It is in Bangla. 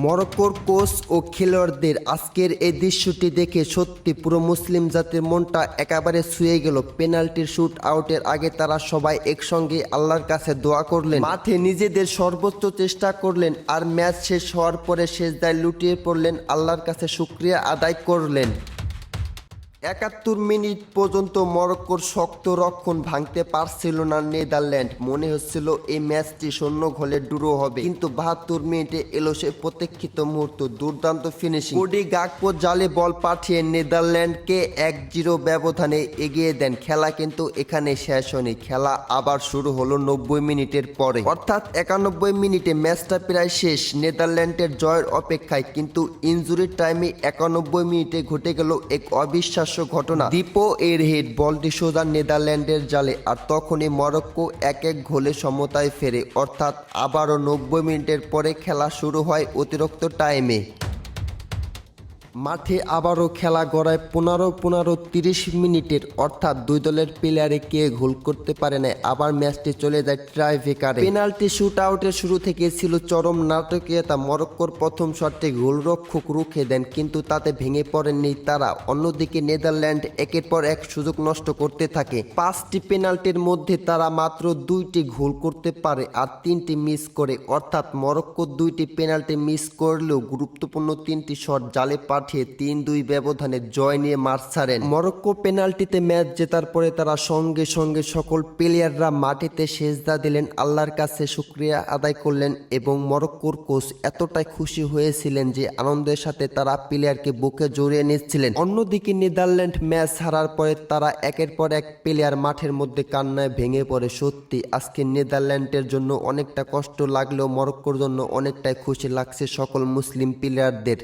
মরক্কোর কোচ ও খেলোয়াড়দের আজকের এই দৃশ্যটি দেখে সত্যি পুরো মুসলিম জাতির মনটা একেবারে ছুঁয়ে গেল। পেনাল্টির শুট আউটের আগে তারা সবাই একসঙ্গে আল্লাহর কাছে দোয়া করলেন, মাঠে নিজেদের সর্বোচ্চ চেষ্টা করলেন, আর ম্যাচ শেষ হওয়ার পরে সেজদায় লুটিয়ে পড়লেন, আল্লাহর কাছে শুকরিয়া আদায় করলেন। ৭১ মিনিট পর্যন্ত মরক্কোর শক্ত রক্ষণ ভাঙতে পারছিল না নেদারল্যান্ড। মনে হচ্ছিল এই ম্যাচটি শূন্য গোলে ড্র হবে, কিন্তু ৭২ মিনিটে এলো সে প্রতীক্ষিত মুহূর্ত। দুর্দান্ত ফিনিশিং, কোডি গাকপো জালে বল পাঠিয়ে নেদারল্যান্ডকে ১-০ ব্যবধানে এগিয়ে দেন। খেলা কিন্তু এখানে শেষ হয়নি, খেলা আবার শুরু হলো ৯০ মিনিটের পরে, অর্থাৎ ৯১ মিনিটে ম্যাচটা প্রায় শেষ, নেদারল্যান্ডের জয়ের অপেক্ষায়। কিন্তু ইনজুরি টাইমে ৯১ মিনিটে ঘটে গেল এক অবিশ্বাস্য ঘটনা। দিপো এর হেড বলটি সোজা নেদারল্যান্ডের জালে, আর তখনই মরক্কো ১-১ গোলে সমতায় ফেরে, অর্থাৎ আবারও ৯০ মিনিটের পরে খেলা শুরু হয় অতিরিক্ত টাইমে। মাঠে আবারও খেলা গড়ায় ১৫-১৫-৩০ মিনিটের, অর্থাৎ দুই দলের প্লেয়ারে কে গোল করতে পারে না। আবার ম্যাচটি চলে যায় ট্রাইব্রেকারে। পেনাল্টি শুট আউটের শুরু থেকে ছিল চরম নাটকীয়তা। মরক্কোর প্রথম শটে গোলরক্ষক রুখে দেন, কিন্তু তাতে ভেঙে পড়েননি তারা। অন্যদিকে নেদারল্যান্ড একের পর এক সুযোগ নষ্ট করতে থাকে। ৫টি পেনাল্টির মধ্যে তারা মাত্র ২টি গোল করতে পারে আর ৩টি মিস করে, অর্থাৎ মরক্কো ২টি পেনাল্টি মিস করলেও গুরুত্বপূর্ণ ৩টি শট জালে পাঠিয়ে ৩-২ ব্যবধানে জয় নিয়ে মাঠ ছাড়েন। মরক্কো পেনাল্টিতে ম্যাচ জেতার পরে তারা সঙ্গে সঙ্গে সকল প্লেয়াররা মাটিতে সেজদা দিলেন, আল্লাহর কাছে শুকরিয়া আদায় করলেন, এবং মরক্কোর কোচ এতটাই খুশি হয়েছিলেন যে আনন্দের সাথে তারা প্লেয়ারকে বুকে জড়িয়ে নিচ্ছিলেন। অন্যদিকে নেদারল্যান্ড ম্যাচ হারার পরে তারা একের পর এক প্লেয়ার মাঠের মধ্যে কান্নায় ভেঙে পড়ে। সত্যি আজকে নেদারল্যান্ডের জন্য অনেকটা কষ্ট লাগলেও মরক্কোর জন্য অনেকটাই খুশি লাগছে সকল মুসলিম প্লেয়ারদের।